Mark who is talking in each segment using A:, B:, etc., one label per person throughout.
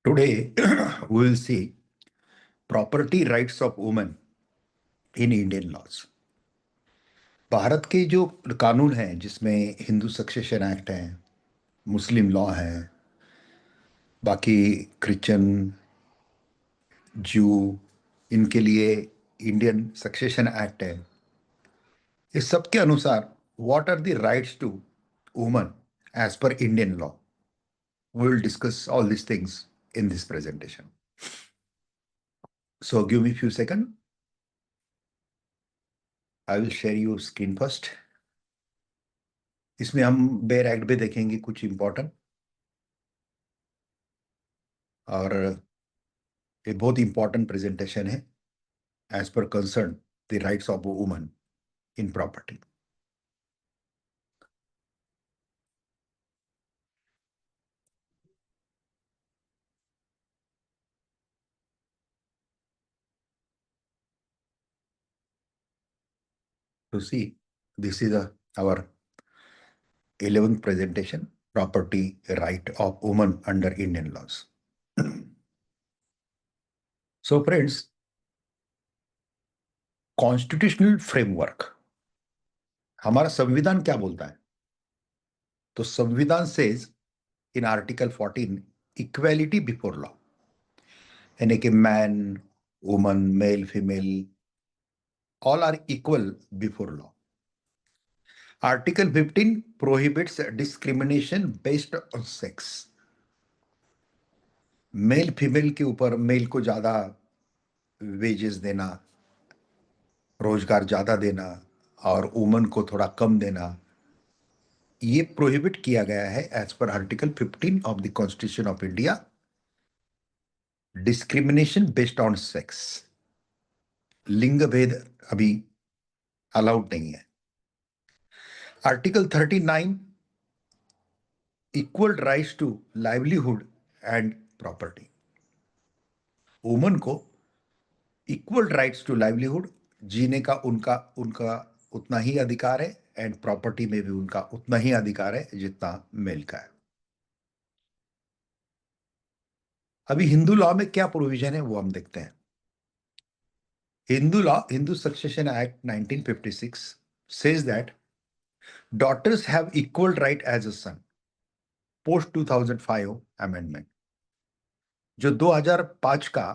A: Today, we will see property rights of women in Indian laws. Bharat के जो कानून हैं जिसमें हिंदू सक्सेशन एक्ट है, मुस्लिम लॉ है, बाकी क्रिश्चियन, जू, इनके लिए इंडियन सक्सेशन एक्ट है। इस सब के अनुसार what are the rights to woman as per Indian law? We will discuss all these things in this presentation. So give me a few seconds. I will share your screen first. इसमें हम bare act भी देखेंगे कुछ important, और ये बहुत important presentation है as per concern the rights of woman in property. To see, this is our 11th presentation, property right of women under Indian laws. So friends, constitutional framework, हमारा संविधान क्या बोलता है? तो संविधान says in article 14 equality before law, यानी कि man, woman, male, female, all are equal before law. Article 15 prohibits discrimination based on sex. Male female के ऊपर मेल को ज्यादा वेजेस देना, रोजगार ज्यादा देना, और वुमन को थोड़ा कम देना, ये प्रोहिबिट किया गया है as per article 15 of the constitution of India. Discrimination based on sex, लिंग भेद अभी अलाउड नहीं है। Article 39 equal rights to livelihood and property, woman को इक्वल राइट्स टू लाइवलीहुड, जीने का उनका उनका उतना ही अधिकार है, एंड प्रॉपर्टी में भी उनका उतना ही अधिकार है जितना मेल का है। अभी हिंदू लॉ में क्या प्रोविजन है वो हम देखते हैं। Hindu law, Hindu Succession act 1956 says that daughters have equal right as a son, post 2005 amendment, जो 2005 का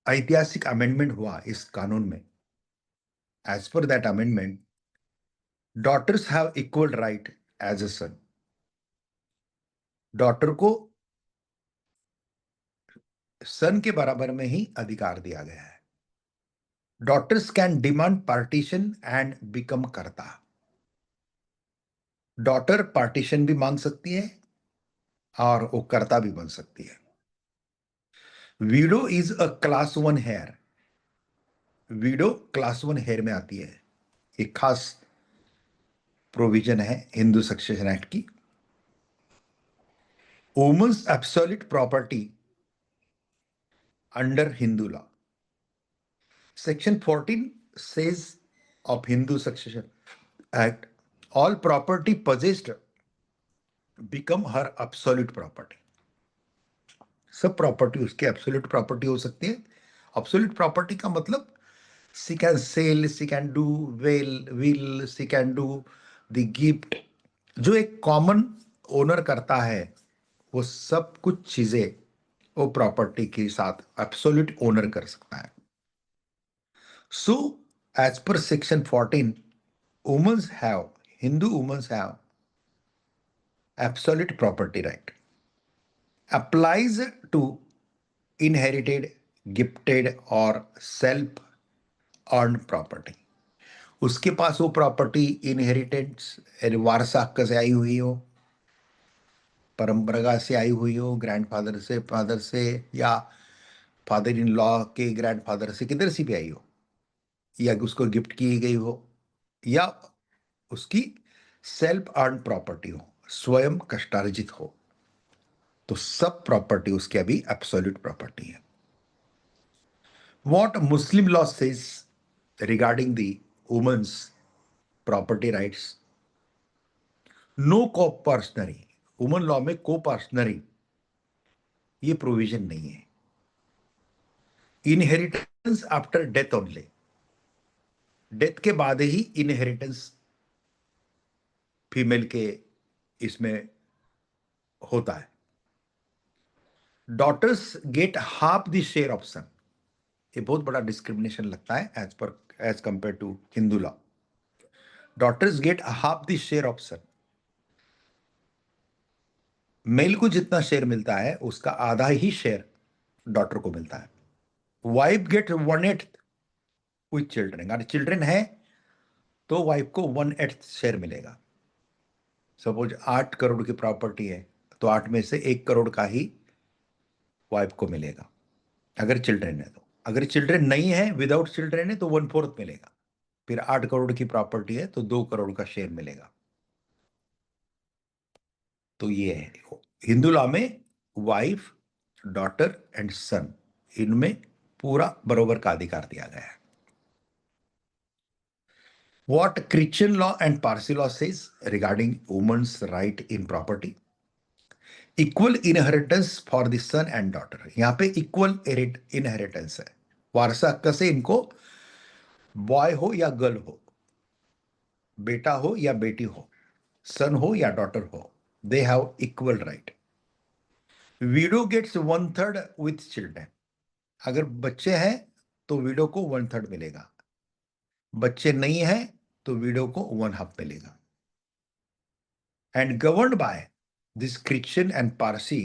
A: ऐतिहासिक अमेंडमेंट हुआ इस कानून में। As per that amendment, daughters have equal right as a son, daughter को सन के बराबर में ही अधिकार दिया गया है। daughters can demand partition and become कर्ता, डॉटर पार्टीशन भी मांग सकती है और वो कर्ता भी बन सकती है। Widow is a class 1 heir, widow class 1 heir में आती है। एक खास प्रोविजन है हिंदू सक्सेशन एक्ट की। Women's absolute property under Hindu law, section 14 says of Hindu Succession Act, all property possessed become her absolute property. सब प्रॉपर्टी उसकी एब्सोल्यूट प्रॉपर्टी हो सकती है। एब्सोल्यूट प्रॉपर्टी का मतलब she can sell, she can do will, she can do the gift। जो एक common owner करता है वो सब कुछ चीजें वो प्रॉपर्टी के साथ एब्सोल्यूट ओनर कर सकता है। So as per section 14, women's have, Hindu women's have absolute property right, applies to inherited, gifted और सेल्फ अर्न प्रॉपर्टी। उसके पास वो प्रॉपर्टी इनहेरिटेंस, वारसा हक से आई हुई हो, परंपरा से आई हुई हो, ग्रैंडफादर से, फादर से, या फादर इन लॉ के ग्रैंडफादर से, किधर से भी आई हो, या उसको गिफ्ट की गई हो, या उसकी सेल्फ अर्न प्रॉपर्टी हो, स्वयं कष्टार्जित हो, तो सब प्रॉपर्टी उसकी अभी एब्सोल्यूट प्रॉपर्टी है। What Muslim law says regarding the women's property rights, no को पर्सनरी, वुमन लॉ में को पर्सनरी ये प्रोविजन नहीं है। Inheritance after death only, death के बाद ही इनहेरिटेंस फीमेल के इसमें होता है। Daughters get half the share of son, ये बहुत बड़ा डिस्क्रिमिनेशन लगता है as compare to Hindu law. Daughters get half the share of son, male को जितना शेयर मिलता है उसका आधा ही शेयर डॉटर को मिलता है। वाइफ गेट 1/8 विथ चिल्ड्रन, अगर चिल्ड्रन है तो वाइफ को 1/8 शेयर मिलेगा। सपोज 8 करोड़ की प्रॉपर्टी है तो 8 में से 1 करोड़ का ही वाइफ को मिलेगा अगर चिल्ड्रन है। तो अगर चिल्ड्रन नहीं है, विदाउट चिल्ड्रन है, तो 1/4 मिलेगा। फिर 8 करोड़ की प्रॉपर्टी है तो 2 करोड़ का शेयर मिलेगा। तो ये है हिंदू लॉ में वाइफ, डॉटर एंड सन, इनमें पूरा बरोबर का अधिकार दिया गया है। What Christian law and Parsi law says regarding woman's right in property? Equal inheritance for the son and daughter. यहां पे इक्वल इनहेरिटेंस है, वारसा हक से इनको बॉय हो या गर्ल हो, बेटा हो या बेटी हो, सन हो या डॉटर हो, they have equal right. Widow gets 1/3 with children, अगर बच्चे हैं तो विडो को 1/3 मिलेगा, बच्चे नहीं है तो विडो को 1/2 मिलेगा। And governed bye this Christian and Parsi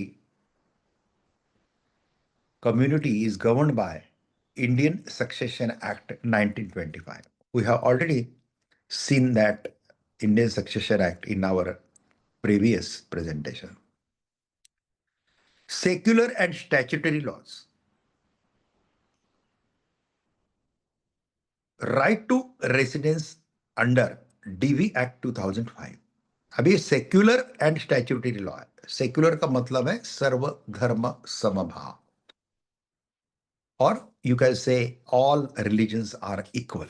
A: community is governed by Indian Succession Act 1925. We have already seen that Indian Succession Act in our previous presentation. Secular and statutory laws. Right to residence under DV Act 2005. अभी secular and statutory law है। Secular का मतलब है सर्वधर्म समभाव, और you can say all religions are equal.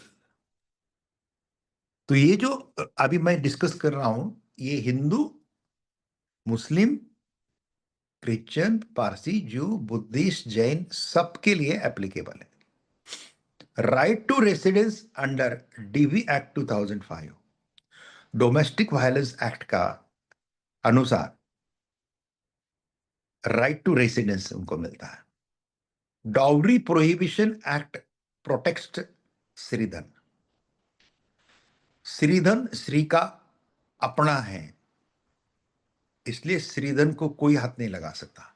A: तो ये जो अभी मैं डिस्कस कर रहा हूं, ये हिंदू, मुस्लिम, क्रिश्चियन, पारसी, जू, बुद्धिस्ट, जैन सबके लिए एप्लीकेबल है। Right to residence under DV act 2005, domestic violence act का अनुसार राइट टू रेसिडेंस उनको मिलता है। Dowry prohibition act protect stridhan, stridhan श्री का अपना है, इसलिए श्रीधन को कोई हाथ नहीं लगा सकता।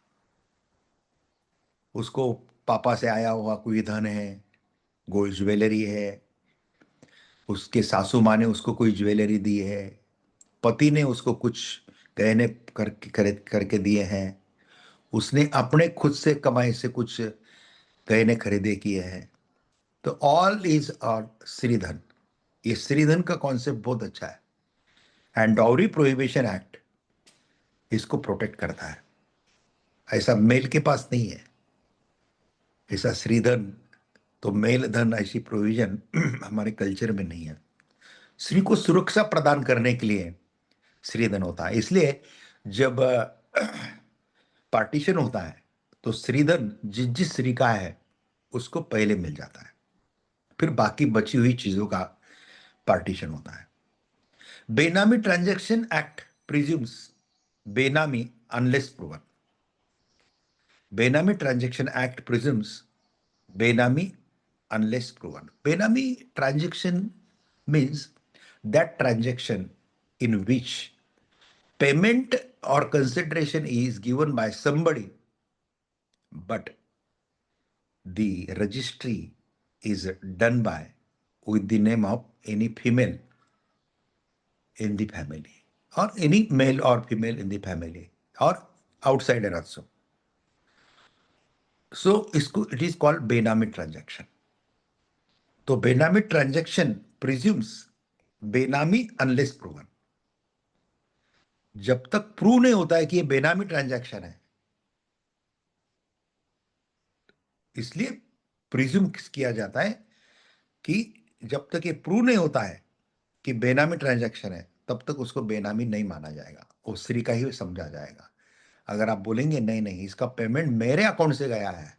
A: उसको पापा से आया हुआ कोई धन है, गोल्ड ज्वेलरी है, उसके सासू माँ ने उसको कोई ज्वेलरी दी है, पति ने उसको कुछ गहने करके खरीद करके दिए हैं, उसने अपने खुद से कमाई से कुछ गहने खरीदे किए हैं, तो ऑल इज और श्रीधन। ये श्रीधन का कॉन्सेप्ट बहुत अच्छा है, एंड डाउरी प्रोहिबिशन एक्ट इसको प्रोटेक्ट करता है। ऐसा मेल के पास नहीं है, ऐसा श्रीधन तो मेल धन ऐसी प्रोविजन हमारे कल्चर में नहीं है। स्त्री को सुरक्षा प्रदान करने के लिए श्रीधन होता है, इसलिए जब पार्टीशन होता है तो श्रीधन जिस जिस स्त्री का है उसको पहले मिल जाता है, फिर बाकी बची हुई चीजों का पार्टीशन होता है। बेनामी ट्रांजैक्शन एक्ट प्रिज्यूम्स बेनामी अनलेस प्रूवन। बेनामी ट्रांजैक्शन एक्ट प्रिज्यूम्स बेनामी unless proven. Benami transaction means that transaction in which payment or consideration is given by somebody, but the registry is done by with the name of any female in the family, or any male or female in the family, or outsider also. So it is called Benami transaction. तो बेनामी transaction presumes बेनामी unless proven, जब तक prove नहीं होता है कि ये बेनामी ट्रांजैक्शन है, इसलिए प्रिज्यूम किया जाता है कि जब तक ये प्रूव नहीं होता है कि बेनामी ट्रांजैक्शन है तब तक उसको बेनामी नहीं माना जाएगा, वो स्त्री का ही समझा जाएगा। अगर आप बोलेंगे नहीं नहीं इसका पेमेंट मेरे अकाउंट से गया है,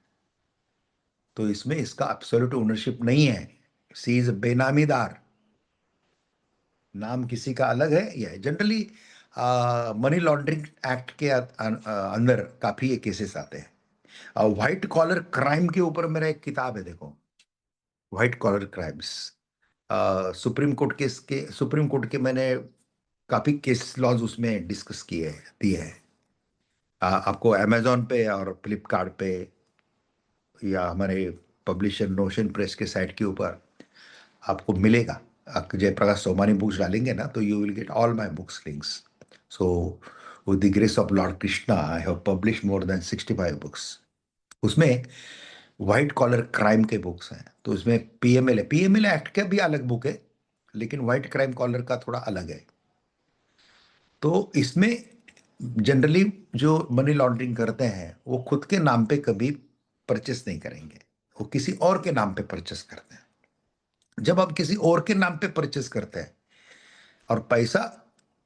A: तो इसमें इसका एब्सोल्यूट ओनरशिप नहीं है, सी इज बेनामीदार, नाम किसी का अलग है। ये जनरली मनी लॉन्ड्रिंग एक्ट के अंदर काफी ये केसेस आते हैं। व्हाइट कॉलर क्राइम के ऊपर मेरा एक किताब है, देखो, white collar crimes, Supreme Court के मैंने काफी केस लॉज उसमें डिस्कस किए दिए हैं। आपको अमेजोन पे और फ्लिपकार्ट पे या हमारे पब्लिशर नोशन प्रेस के साइट के ऊपर आपको मिलेगा। आप जयप्रकाश सोमानी बुक्स डालेंगे ना, तो you will get all my books links. So with the grace of Lord Krishna I have publish more than 65 books. उसमें व्हाइट कॉलर क्राइम के बुक्स हैं, तो उसमें पीएमएल एक्ट का भी अलग बुक है, लेकिन व्हाइट क्राइम कॉलर का थोड़ा अलग है। तो इसमें जनरली जो मनी लॉन्ड्रिंग करते हैं वो खुद के नाम पे कभी परचेस नहीं करेंगे, वो किसी और के नाम पे परचेस करते हैं। जब आप किसी और के नाम पे परचेस करते हैं और पैसा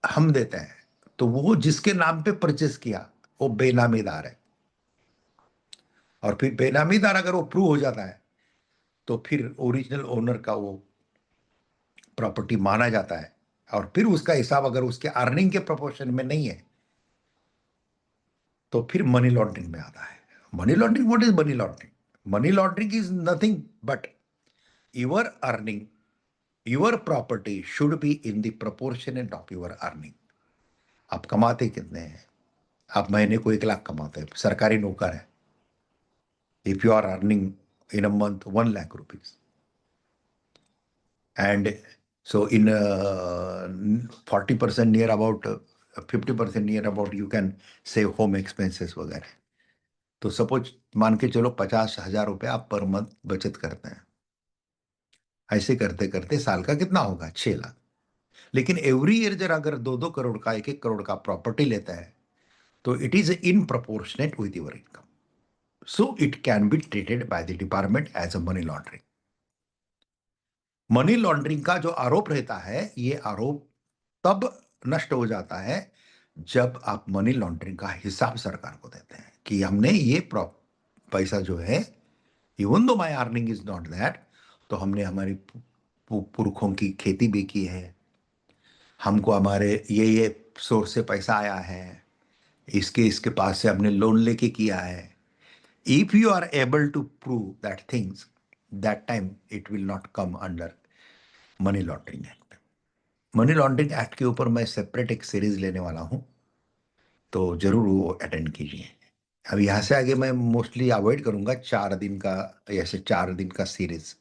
A: हम देते हैं, तो वो जिसके नाम पे परचेस किया वो बेनामीदार है, और फिर बेनामीदार अगर वो प्रूव हो जाता है तो फिर ओरिजिनल ओनर का वो प्रॉपर्टी माना जाता है, और फिर उसका हिसाब अगर उसके अर्निंग के प्रोपोर्शन में नहीं है तो फिर मनी लॉन्ड्रिंग में आता है। Money laundering, what is money laundering? Money laundering is nothing but your earning, your property should be in the proportionate of your earning. आप कमाते कितने हैं? आप महीने को 1 लाख कमाते हैं, सरकारी नौकर है, if you are earning in a month 1 lakh rupees, and so in 40% near about 50% near about you can save home expenses वगैरह। तो सपोज मान के चलो 50,000 रुपये आप पर मंथ बचत करते हैं, ऐसे करते करते साल का कितना होगा? 6 लाख। लेकिन एवरी ईयर जरा अगर 2-2 करोड़ का, 1-1 करोड़ का प्रॉपर्टी लेता है, तो it is in proportionate with your income, so it can be treated by the department as a money laundering. Money laundering का जो आरोप रहता है, ये आरोप तब नष्ट हो जाता है जब आप मनी लॉन्ड्रिंग का हिसाब सरकार को देते हैं कि हमने ये पैसा जो है, even though my earning is not that, तो हमने हमारी पुरखों की खेती भी की है, हमको हमारे ये सोर्स से पैसा आया है, इसके इसके पास से हमने लोन लेके किया है। If you are able to prove that things, that time it will not come under money laundering act. Money laundering act के ऊपर मैं सेपरेट एक सीरीज लेने वाला हूं, तो जरूर वो अटेंड कीजिए। अब यहाँ से आगे मैं मोस्टली अवॉइड करूंगा 4 दिन का, ऐसे 4 दिन का सीरीज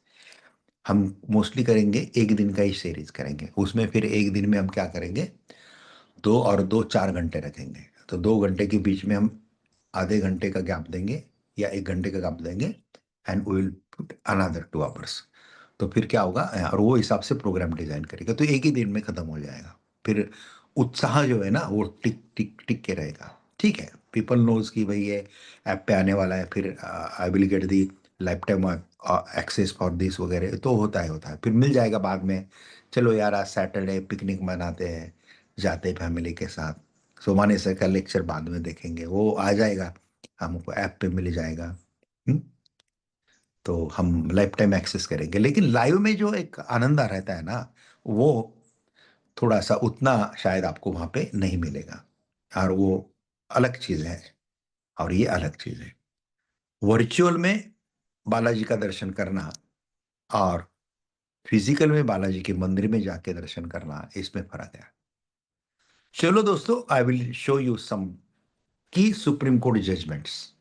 A: हम मोस्टली करेंगे, 1 दिन का ही सीरीज करेंगे। उसमें फिर 1 दिन में हम क्या करेंगे, 2 और 2 4 घंटे रखेंगे, तो 2 घंटे के बीच में हम आधे घंटे का गैप देंगे या 1 घंटे का गैप देंगे, and we will put another 2 hours. तो फिर क्या होगा, और वो हिसाब से प्रोग्राम डिजाइन करेगा, तो एक ही दिन में खत्म हो जाएगा। फिर उत्साह जो है ना वो टिक टिक टिक के रहेगा। ठीक है, पीपल नोज कि भाई ये ऐप पे आने वाला है, फिर I will get the life time access for this वगैरह, तो होता है फिर मिल जाएगा बाद में। चलो यार आज सैटरडे पिकनिक मनाते हैं, जाते फैमिली के साथ, सोमानी सर का लेक्चर बाद में देखेंगे, वो आ जाएगा, हमको ऐप पे मिल जाएगा। हम्म? तो हम लाइफ टाइम एक्सेस करेंगे, लेकिन लाइव में जो एक आनंद रहता है ना, वो थोड़ा सा उतना शायद आपको वहां पे नहीं मिलेगा, और वो अलग चीज है, और ये अलग चीज है। वर्चुअल में बालाजी का दर्शन करना और फिजिकल में बालाजी के मंदिर में जाके दर्शन करना, इसमें फर्क है। चलो दोस्तों, I will show you some key Supreme court judgements.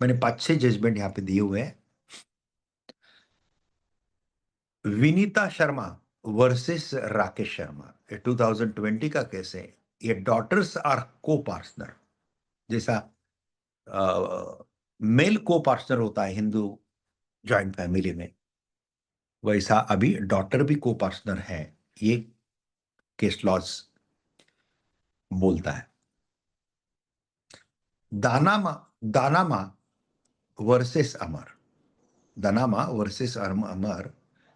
A: मैंने 5-6 जजमेंट यहाँ पे दिए हुए हैं। विनीता शर्मा वर्सेस राकेश शर्मा, ये 2020 का केस है। ये डॉटर्स आर को पार्टनर, जैसा मेल को पार्टनर होता है हिंदू जॉइंट फैमिली में, वैसा अभी डॉटर भी को पार्टनर है, ये केस लॉज बोलता है। दानामा दानामा वर्सेस अमर, दानामा वर्सेस अमर,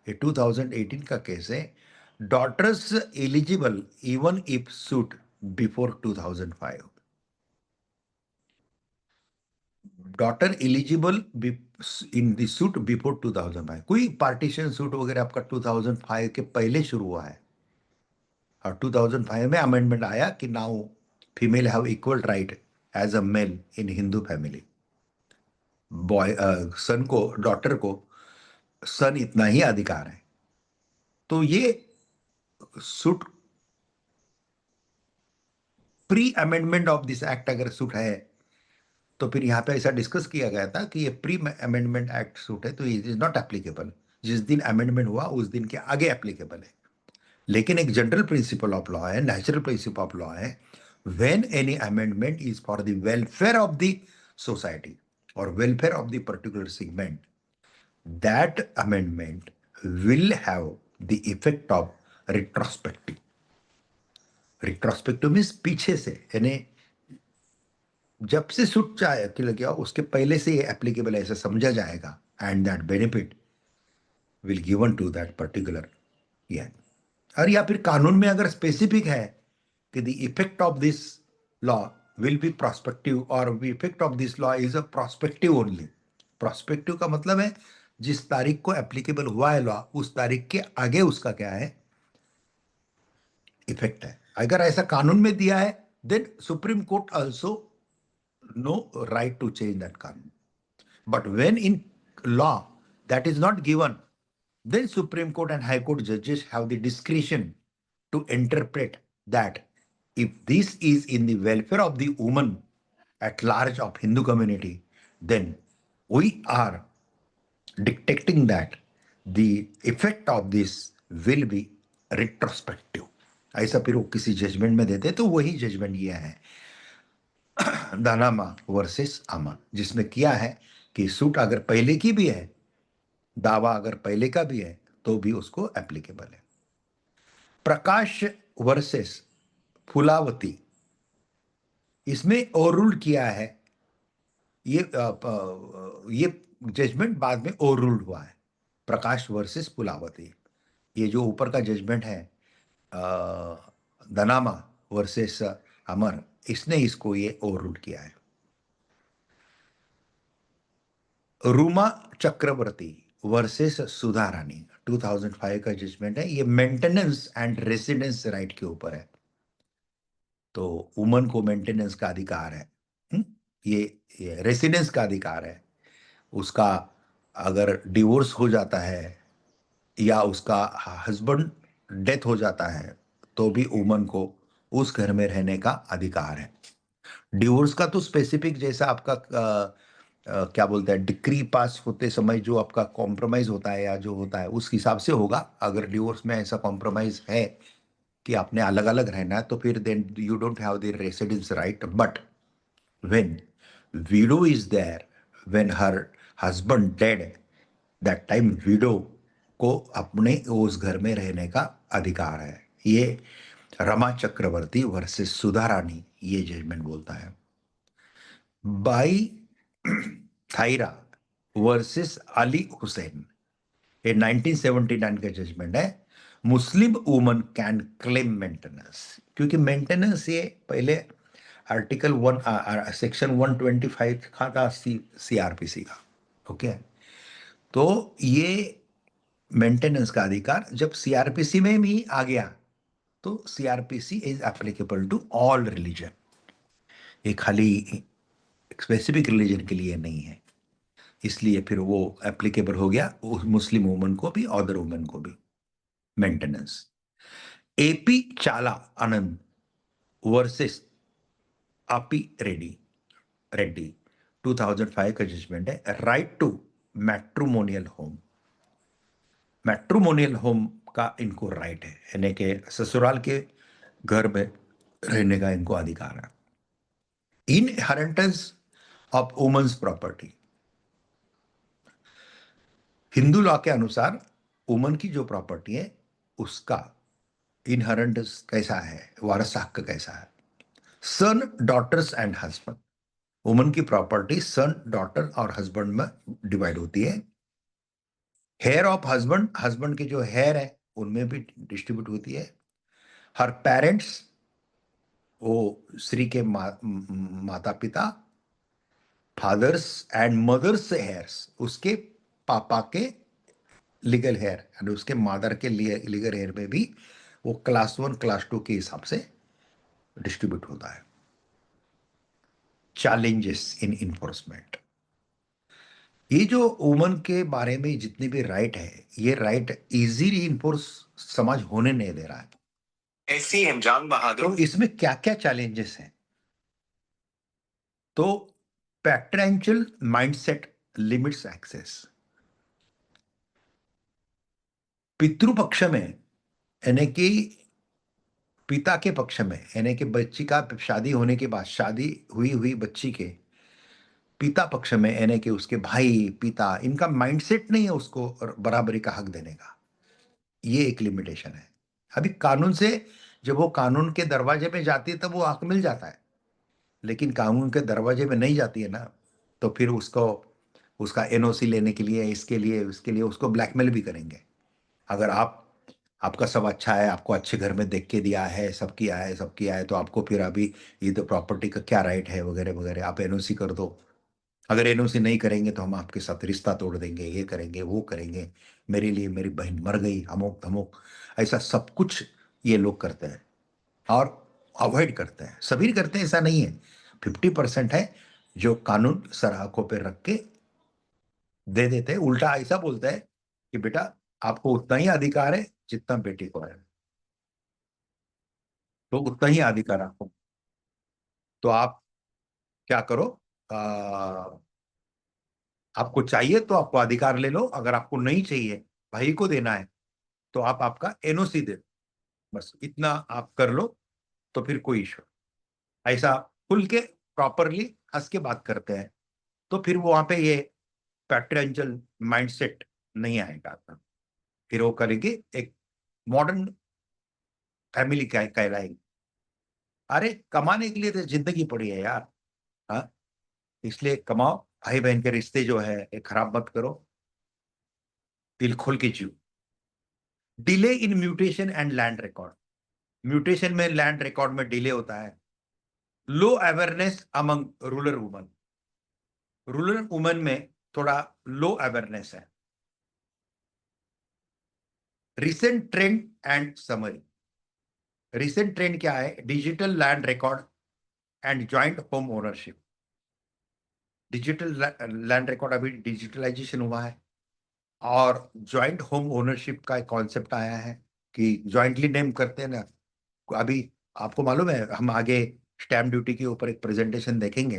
A: ये 2018 का केस है। Daughters eligible even if suit before 2005। Daughter eligible in the suit before 2005। कोई पार्टीशन सूट वगैरह आपका 2005 के पहले शुरू हुआ है, और 2005 में अमेंडमेंट आया कि now female have equal right as a male in Hindu family. Boy son को, डॉटर को सन इतना ही अधिकार है। तो ये suit pre amendment of this act अगर सूट है, तो फिर यहाँ पे ऐसा डिस्कस किया गया था कि ये प्री अमेंडमेंट एक्ट सूट है, तो इट इज नॉट एप्लीकेबल। जिस दिन अमेंडमेंट हुआ उस दिन के आगे एप्लीकेबल है। लेकिन एक जनरल प्रिंसिपल ऑफ लॉ है, नेचुरल प्रिंसिपल ऑफ लॉ है, when any amendment is for the welfare of the society और welfare of the particular segment, that amendment will have the effect of retrospective. Retrospective means पीछे से, यानी जब से suit चाहे कि लगे उसके पहले से ये एप्लीकेबल ऐसा समझा जाएगा, and that benefit will given to that particular. या और या फिर कानून में अगर स्पेसिफिक है कि the effect of this law will be prospective, और effect of this law is a prospective only. Prospective का मतलब है जिस तारीख को एप्लीकेबल हुआ है लॉ, उस तारीख के आगे उसका क्या है, इफेक्ट है। अगर ऐसा कानून में दिया है, then Supreme Court also no right to change that कानून। But when in law that is not given, then Supreme Court and High Court judges have the discretion to interpret that if this is in the welfare of the woman at large of Hindu community, then we are dictating that the effect of this will be retrospective। ऐसा फिर वो किसी judgement में देते, तो वही judgement ये है दानामा वर्सेस अमन, जिसमें किया है कि सूट अगर पहले की भी है, दावा अगर पहले का भी है, तो भी उसको एप्लीकेबल है। प्रकाश वर्सेस फुलावती, इसमें ओवर रूल किया है। ये जजमेंट बाद में ओवर रूल हुआ है। प्रकाश वर्सेस फुलावती, ये जो ऊपर का जजमेंट है दनामा वर्सेस अमर, इसने इसको ये ओवर रूल किया है। रूमा चक्रवर्ती वर्सेस सुधा रानी, 2005 का जजमेंट है। ये मेंटेनेंस एंड रेसिडेंस राइट के ऊपर है। तो वुमन को मेंटेनेंस का अधिकार है, ये रेसिडेंस का अधिकार है। उसका अगर डिवोर्स हो जाता है या उसका हस्बैंड डेथ हो जाता है, तो भी वुमन को उस घर में रहने का अधिकार है। डिवोर्स का तो स्पेसिफिक, जैसा आपका क्या बोलते हैं, डिक्री पास होते समय जो आपका कॉम्प्रोमाइज होता है या जो होता है उस हिसाब से होगा। अगर डिवोर्स में ऐसा कॉम्प्रोमाइज है कि आपने अलग अलग रहना है, तो फिर then you don't have the residence right. But when widow is there, when her husband dead, that time widow को अपने उस घर में रहने का अधिकार है। ये रमा चक्रवर्ती वर्सेस सुधा रानी ये जजमेंट बोलता है। बाई थायरा वर्सेस अली हुसैन, ये 1979 का जजमेंट है। मुस्लिम वुमन कैन क्लेम मेंटेनेंस, क्योंकि मेंटेनेंस ये पहले आर्टिकल 1 सेक्शन 125 का था सीआरपीसी का। ओके, तो ये मेंटेनेंस का अधिकार जब सीआरपीसी में भी आ गया, तो CrPC is applicable to all religion. ये खाली स्पेसिफिक रिलीजन के लिए नहीं है, इसलिए फिर वो एप्लीकेबल हो गया मुस्लिम वुमन को भी, अदर वुमन को भी मेंटेनेंस। एपी चाला आनंद वर्सेस आपी रेड्डी 2005 का जजमेंट है। Right to matrimonial home, matrimonial home का इनको राइट है, यानी कि ससुराल के घर में रहने का इनको अधिकार है। Inheritance of women's property, Hindu law के अनुसार वुमन की जो प्रॉपर्टी है उसका इनहेरिटेंस कैसा है, वारसा हक कैसा है। सन, डॉटर्स एंड हस्बैंड, वुमन की प्रॉपर्टी सन, डॉटर और हस्बैंड में डिवाइड होती है। हेयर ऑफ हस्बैंड, हस्बैंड के जो हेयर है उनमें भी डिस्ट्रीब्यूट होती है। हर पेरेंट्स, वो स्त्री के माता पिता, फादर्स एंड मदर्स हेयर्स, उसके पापा के लीगल हेयर यानी उसके मदर के लिए लीगल हेयर में भी वो क्लास 1 क्लास 2 के हिसाब से डिस्ट्रीब्यूट होता है। चैलेंजेस इन इन्फोर्समेंट, ये जो वुमन के बारे में जितने भी राइट है, ये राइट इजीली इन्फोर्स समाज होने नहीं दे रहा है। SCM जंग बहादुर, तो इसमें क्या क्या चैलेंजेस हैं? तो पैट्रेंशियल माइंडसेट लिमिट्स एक्सेस। पितृपक्ष में यानी कि पिता के पक्ष में, यानी कि बच्ची का शादी होने के बाद, शादी हुई हुई बच्ची के पिता पक्ष में यानी कि उसके भाई पिता, इनका माइंडसेट नहीं है उसको बराबरी का हक देने का। ये एक लिमिटेशन है। अभी कानून से, जब वो कानून के दरवाजे में जाती है तब वो हक मिल जाता है, लेकिन कानून के दरवाजे में नहीं जाती है ना, तो फिर उसको उसका एनओसी लेने के लिए, इसके लिए उसके लिए उसको ब्लैकमेल भी करेंगे। अगर आपका सब अच्छा है, आपको अच्छे घर में देख के दिया है, सब किया है, तो आपको फिर अभी ये तो प्रॉपर्टी का क्या राइट है वगैरह वगैरह, आप एनओसी कर दो। अगर एनओसी नहीं करेंगे तो हम आपके साथ रिश्ता तोड़ देंगे, ये करेंगे वो करेंगे, मेरे लिए मेरी बहन मर गई, अमुक धमुक, ऐसा सब कुछ ये लोग करते हैं और अवॉइड करते हैं। सभी करते हैं ऐसा नहीं है, 50% है जो कानून सर आंखों पे रख के दे देते हैं। उल्टा ऐसा बोलते हैं कि बेटा आपको उतना ही अधिकार है जितना बेटी को है, तो उतना ही अधिकार आपको, तो आप क्या करो, आ, आपको चाहिए तो आपको अधिकार ले लो, अगर आपको नहीं चाहिए, भाई को देना है, तो आप आपका एनओसी दे दो, बस इतना आप कर लो, तो फिर कोई इशू। ऐसा खुल के प्रॉपरली हंस के बात करते हैं, तो फिर वो वहां पे ये पैट्रियर्कल माइंडसेट नहीं आएगा। फिर वो करेंगे एक मॉडर्न फैमिली कहलाएगी। अरे कमाने के लिए तो जिंदगी पड़ी है यार, हाँ, इसलिए कमाओ, भाई बहन के रिश्ते जो है ये खराब मत करो, दिल खोल के जियो। Delay in mutation and land record, mutation में लैंड रिकॉर्ड में डिले होता है। Low awareness among rural woman, rural woman में थोड़ा लो अवेयरनेस है। Recent trend and summary, recent trend क्या है? Digital land record and joint home ownership. Digital land record अभी डिजिटलाइजेशन हुआ है, और ज्वाइंट होम ओनरशिप का एक कॉन्सेप्ट आया है कि ज्वाइंटली नेम करते हैं ना। अभी आपको मालूम है, हम आगे स्टैम्प ड्यूटी के ऊपर एक प्रेजेंटेशन देखेंगे,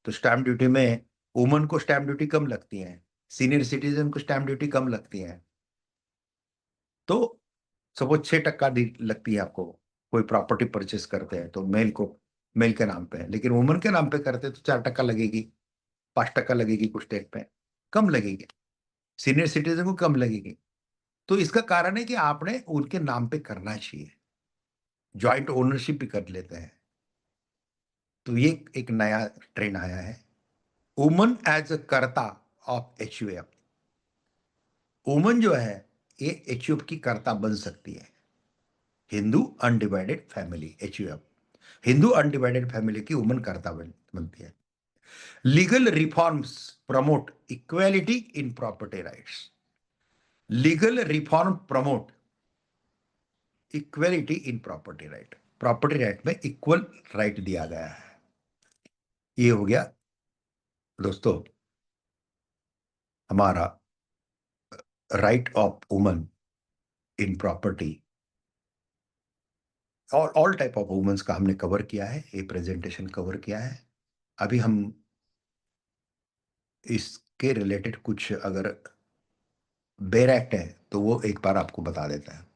A: तो स्टैम्प ड्यूटी में वुमन को स्टैम्प ड्यूटी कम लगती है, सीनियर सिटीजन को स्टैम्प ड्यूटी कम लगती है। तो सपोज 6% लगती है आपको, कोई प्रॉपर्टी परचेस करते हैं तो मेल को, मेल के नाम पे है, लेकिन वुमन के नाम पे करते हैं तो 4% लगेगी, 5% लगेगी, कुछ स्टेट पे कम लगेगी, सीनियर सिटीजन को कम लगेगी। तो इसका कारण है कि आपने उनके नाम पे करना चाहिए, ज्वाइंट ओनरशिप भी कर लेते हैं। तो ये एक नया ट्रेंड आया है, वुमन एज अ कर्ता ऑफ एचयूएफ। वुमन जो है ये एचयूएफ की कर्ता बन सकती है। Hindu undivided family, HUF, Hindu undivided family की वुमन कर्ता बनती है। Legal reforms promote equality in property rights, legal reform promote equality in property right, property right में इक्वल राइट दिया गया है। ये हो गया दोस्तों हमारा right of woman in property, और ऑल टाइप ऑफ वुमेन्स का हमने कवर किया है, ये प्रेजेंटेशन कवर किया है। अभी हम इसके रिलेटेड कुछ अगर बेर एक्ट है तो वो एक बार आपको बता देता है।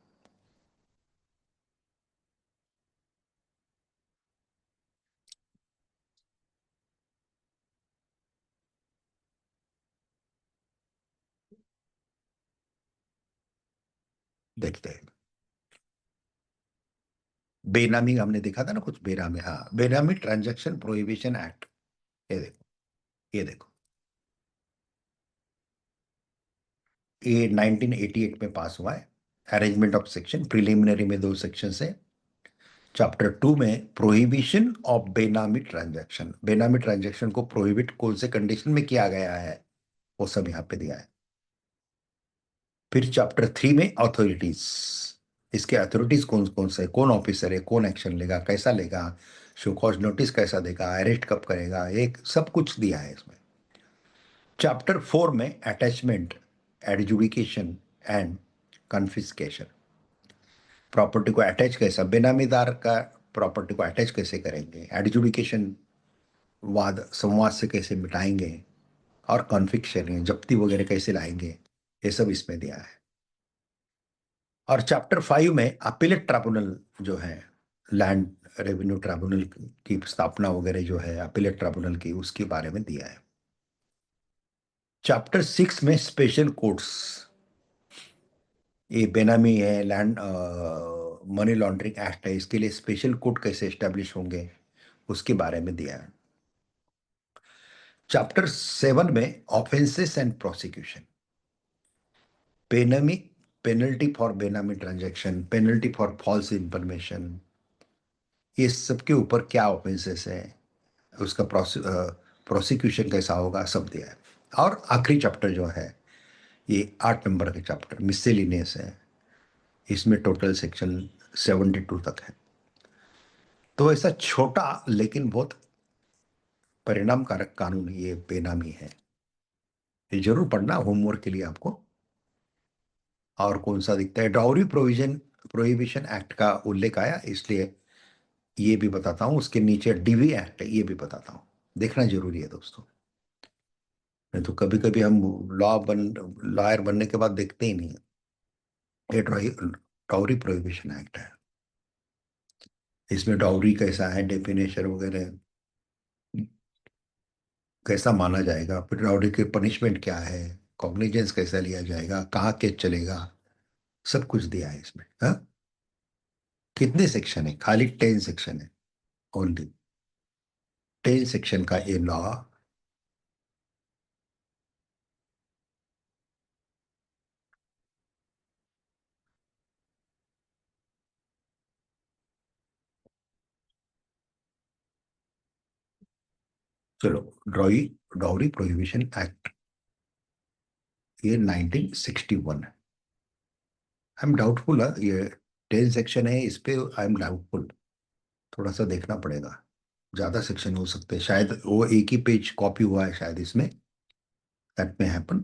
A: देखते हैं, बेनामी हमने देखा था ना कुछ, बेनामी, हाँ, बेनामी ट्रांजैक्शन प्रोहिबिशन एक्ट, ये देखो, ये देखो, ये 1988 में पास हुआ है। अरेंजमेंट ऑफ सेक्शन, प्रिलिमिनरी में 2 सेक्शन है, चैप्टर 2 में प्रोहिबिशन ऑफ बेनामी ट्रांजैक्शन, बेनामी ट्रांजैक्शन को प्रोहिबिट कौन से कंडीशन में किया गया है वो सब यहाँ पे दिया है। फिर चैप्टर 3 में अथॉरिटीज, इसके अथॉरिटीज कौन कौन से, कौन ऑफिसर है, कौन एक्शन लेगा, कैसा लेगा, शो कॉज नोटिस कैसा देगा, अरेस्ट कब करेगा, एक सब कुछ दिया है इसमें। चैप्टर 4 में attachment, adjudication and confiscation, property को अटैच कैसा, बेनामीदार का प्रॉपर्टी को अटैच कैसे करेंगे, एडजुडिकेशन वाद संवाद से कैसे मिटाएंगे, और कॉन्फिक्शन जब्ती वगैरह कैसे लाएंगे, ये सब इसमें दिया है। और चैप्टर 5 में अपीलेट ट्राइब्यूनल जो है, लैंड रेवेन्यू ट्राइब्यूनल की स्थापना वगैरह जो है अपीलेट ट्राइब्यूनल की, उसके बारे में दिया है। चैप्टर 6 में स्पेशल कोर्ट्स, ये बेनामी है, लैंड मनी लॉन्ड्रिंग एक्ट है, इसके लिए स्पेशल कोर्ट कैसे एस्टेब्लिश होंगे उसके बारे में दिया है। चैप्टर 7 में offences and prosecution, benami, penalty for benami transaction, penalty for false information, ये सबके ऊपर क्या ऑफेंसेस है, उसका प्रोसिक्यूशन कैसा होगा, सब दिया है। और आखिरी चैप्टर जो है ये 8 नंबर का चैप्टर मिससेलिनियस है, इसमें टोटल सेक्शन 72 तक है। तो ऐसा छोटा लेकिन बहुत परिणामकारक कानून ये बेनामी है, ये जरूर पढ़ना होमवर्क के लिए आपको। और कौन सा दिखता है, डाउरी प्रोविजन प्रोहिबिशन एक्ट का उल्लेख आया, इसलिए ये भी बताता हूँ। उसके नीचे डीवी एक्ट है, ये भी बताता हूँ, देखना जरूरी है दोस्तों। नहीं तो कभी कभी हम लॉयर बनने के बाद देखते ही नहीं है। ये डाउरी प्रोहिबिशन एक्ट है, इसमें डाउरी कैसा है, डेफिनेशन वगैरह कैसा माना जाएगा, फिर डाउरी की पनिशमेंट क्या है, कॉग्निजेंस कैसा लिया जाएगा, कहाँ केस चलेगा, सब कुछ दिया है इसमें। हाँ, कितने सेक्शन है, खाली 10 सेक्शन है, ओनली 10 सेक्शन का ये लॉ। चलो, ड्रॉई डाउरी प्रोहिबिशन एक्ट ये 1961 है। आई एम डाउटफुल है, ये 10 सेक्शन है, इस पे आई एम डाउटफुल, थोड़ा सा देखना पड़ेगा, ज्यादा सेक्शन हो सकते हैं शायद, वो एक ही पेज कॉपी हुआ है शायद इसमें, दैट में हैपन।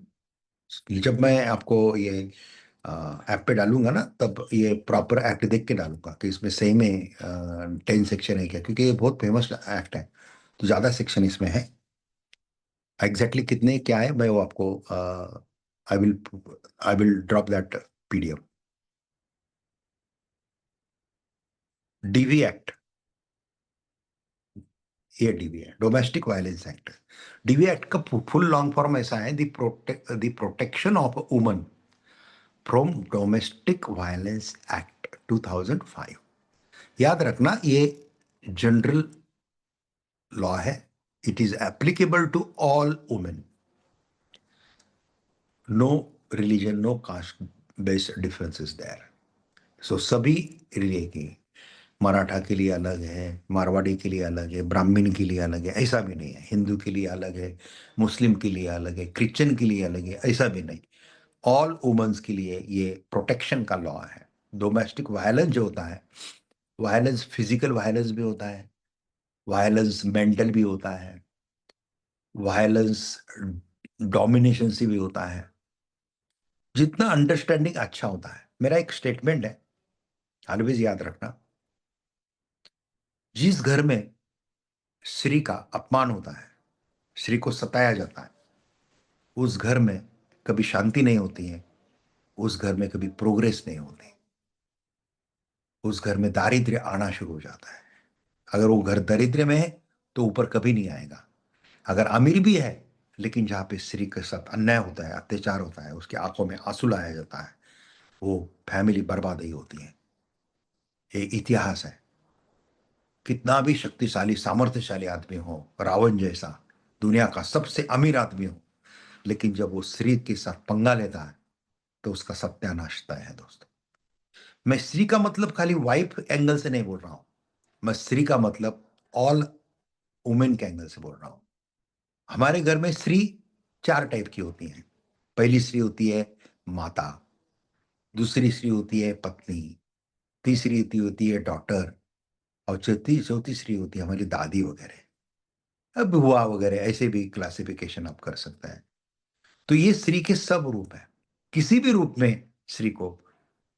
A: जब मैं आपको ये ऐप पे डालूंगा ना, तब ये प्रॉपर एक्ट देख के डालूंगा कि इसमें सही में 10 सेक्शन है क्या, क्योंकि ये बहुत फेमस एक्ट है, तो ज्यादा सेक्शन इसमें है। एग्जैक्टली कितने क्या है मैं वो आपको I will I will drop that PDF. DV act, ये डीवी है, domestic violence act. DV act का फुल लॉन्ग फॉर्म ऐसा है, the protection of woman from domestic violence act 2005। याद रखना, ये जनरल लॉ है, it is applicable to all women, no religion, no caste based differences there. So सभी religion की, मराठा के लिए अलग है, मारवाड़ी के लिए अलग है, ब्राह्मण के लिए अलग है, ऐसा भी नहीं है, हिंदू के लिए अलग है, मुस्लिम के लिए अलग है, क्रिश्चियन के लिए अलग है, ऐसा भी नहीं, ऑल वुमेन्स के लिए ये प्रोटेक्शन का लॉ है। डोमेस्टिक वायलेंस जो होता है, वायलेंस फिजिकल वायलेंस भी होता है, वायलेंस मेंटल भी होता है, वायलेंस डोमिनेशन से भी होता है, जितना अंडरस्टैंडिंग अच्छा होता है। मेरा एक स्टेटमेंट है, ऑलवेज याद रखना, जिस घर में स्त्री का अपमान होता है, स्त्री को सताया जाता है, उस घर में कभी शांति नहीं होती है, उस घर में कभी प्रोग्रेस नहीं होती, उस घर में दारिद्र्य आना शुरू हो जाता है। अगर वो घर दरिद्र में है तो ऊपर कभी नहीं आएगा। अगर अमीर भी है, लेकिन जहाँ पे स्त्री के साथ अन्याय होता है, अत्याचार होता है, उसकी आंखों में आंसू लाया जाता है, वो फैमिली बर्बाद ही होती है। ये इतिहास है। कितना भी शक्तिशाली सामर्थ्यशाली आदमी हो, रावण जैसा दुनिया का सबसे अमीर आदमी हो, लेकिन जब वो स्त्री के साथ पंगा लेता है तो उसका सत्यानाश तय है दोस्तों। मैं स्त्री का मतलब खाली वाइफ एंगल से नहीं बोल रहा हूं, मैं स्त्री का मतलब ऑल वुमेन के एंगल से बोल रहा हूं। हमारे घर में स्त्री 4 टाइप की होती हैं। पहली स्त्री होती है माता, दूसरी स्त्री होती है पत्नी, तीसरी स्त्री होती है डॉटर, और चौथी चौथी स्त्री होती है हमारी दादी वगैरह, अब बुआ वगैरह, ऐसे भी क्लासिफिकेशन आप कर सकते हैं। तो ये स्त्री के सब रूप है। किसी भी रूप में स्त्री को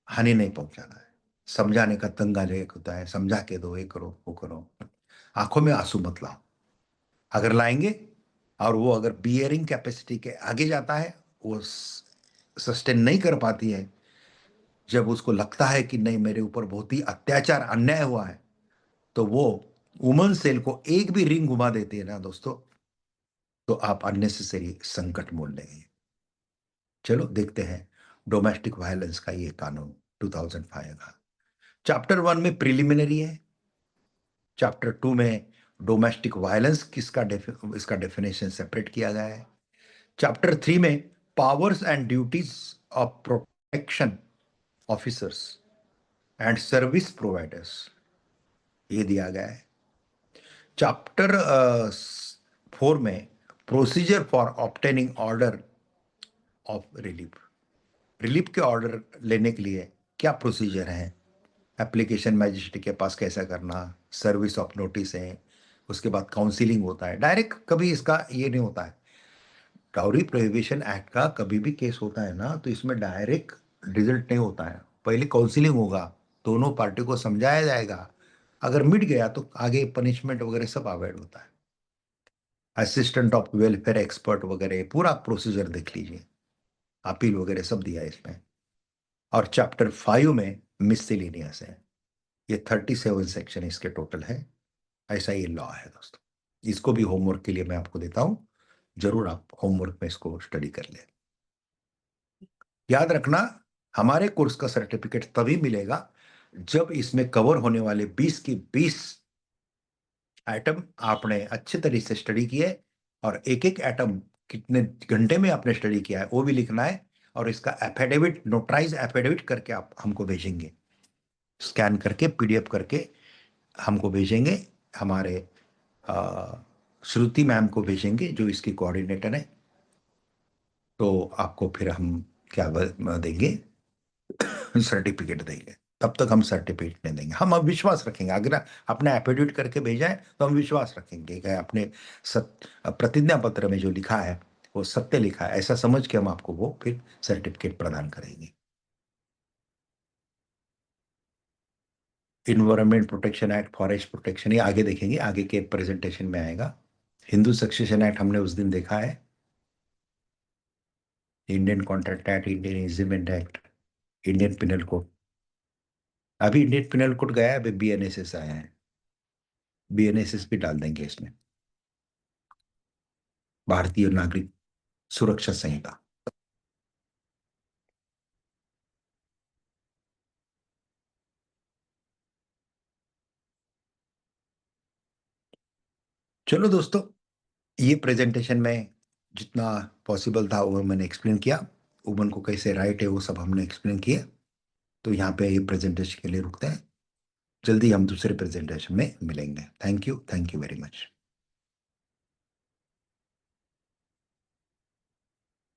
A: हानि नहीं पहुंचाना है। समझाने का तंगा एक होता है, समझा के दो, ये करो वो करो, आंखों में आंसू मत लाओ। अगर लाएंगे और वो अगर बियरिंग कैपेसिटी के आगे जाता है, वो सस्टेन नहीं कर पाती है, जब उसको लगता है कि नहीं मेरे ऊपर बहुत ही अत्याचार अन्याय हुआ है, तो वो वुमन सेल को एक भी रिंग घुमा देती है ना दोस्तों, तो आप अननेसेसरी संकट मोल लेंगे। चलो देखते हैं डोमेस्टिक वायलेंस का ये कानून 2005 का। चैप्टर 1 में प्रिलिमिनरी है। चैप्टर 2 में डोमेस्टिक वायलेंस इसका डेफिनेशन सेपरेट किया गया है। चैप्टर 3 में powers and duties of protection officers and service providers ये दिया गया है। चैप्टर 4 में procedure for obtaining order of relief, relief के ऑर्डर लेने के लिए क्या प्रोसीजर है, एप्लीकेशन मैजिस्ट्रेट के पास कैसा करना, सर्विस ऑफ नोटिस है, उसके बाद काउंसिलिंग होता है। डायरेक्ट कभी इसका ये नहीं होता है। डाउरी प्रोहिबिशन एक्ट का कभी भी केस होता है ना, तो इसमें डायरेक्ट रिजल्ट नहीं होता है। पहले काउंसिलिंग होगा, दोनों पार्टी को समझाया जाएगा, अगर मिट गया तो आगे पनिशमेंट वगैरह सब अवॉइड होता है। असिस्टेंट ऑफ वेलफेयर एक्सपर्ट वगैरह पूरा प्रोसीजर देख लीजिए, अपील वगैरह सब दिया है इसमें। और चैप्टर 5 में मिससेलेनियस है। ये 37 सेक्शन इसके टोटल है। ऐसा ये लॉ है दोस्तों। इसको भी होमवर्क के लिए मैं आपको देता हूं, जरूर आप होमवर्क में इसको स्टडी कर लें। याद रखना, हमारे कोर्स का सर्टिफिकेट तभी मिलेगा जब इसमें कवर होने वाले 20 की 20 आइटम आपने अच्छे तरीके से स्टडी किए, और एक एक आइटम कितने घंटे में आपने स्टडी किया है वो भी लिखना है। और इसका एफिडेविट, नोटराइज एफिडेविट करके आप हमको भेजेंगे, स्कैन करके पीडीएफ करके हमको भेजेंगे। हमारे श्रुति मैम को भेजेंगे जो इसकी कोऑर्डिनेटर है। तो आपको फिर हम क्या देंगे, सर्टिफिकेट देंगे। तब तक हम सर्टिफिकेट नहीं देंगे। हम अब विश्वास रखेंगे, अगर आपने एफिडेविट करके भेजा है तो हम विश्वास रखेंगे कि आपने प्रतिज्ञा पत्र में जो लिखा है वो सत्य लिखा है, ऐसा समझ के हम आपको वो फिर सर्टिफिकेट प्रदान करेंगे। Environment protection act, forest protection, ये आगे देखेंगे, आगे के प्रेजेंटेशन में आएगा। हिंदू सक्सेशन एक्ट हमने उस दिन देखा है। Indian contract act, Indian agreement act, Indian penal code. अभी इंडियन पिनल कोड गया है, अभी बीएनएसएस आया है, बीएनएसएस भी डाल देंगे इसमें, भारतीय नागरिक सुरक्षा संहिता। चलो दोस्तों, ये प्रेजेंटेशन में जितना पॉसिबल था वो मैंने एक्सप्लेन किया। वुमन को कैसे राइट है वो सब हमने एक्सप्लेन किया। तो यहाँ पे ये प्रेजेंटेशन के लिए रुकते हैं। जल्दी हम दूसरे प्रेजेंटेशन में मिलेंगे। Thank you very much.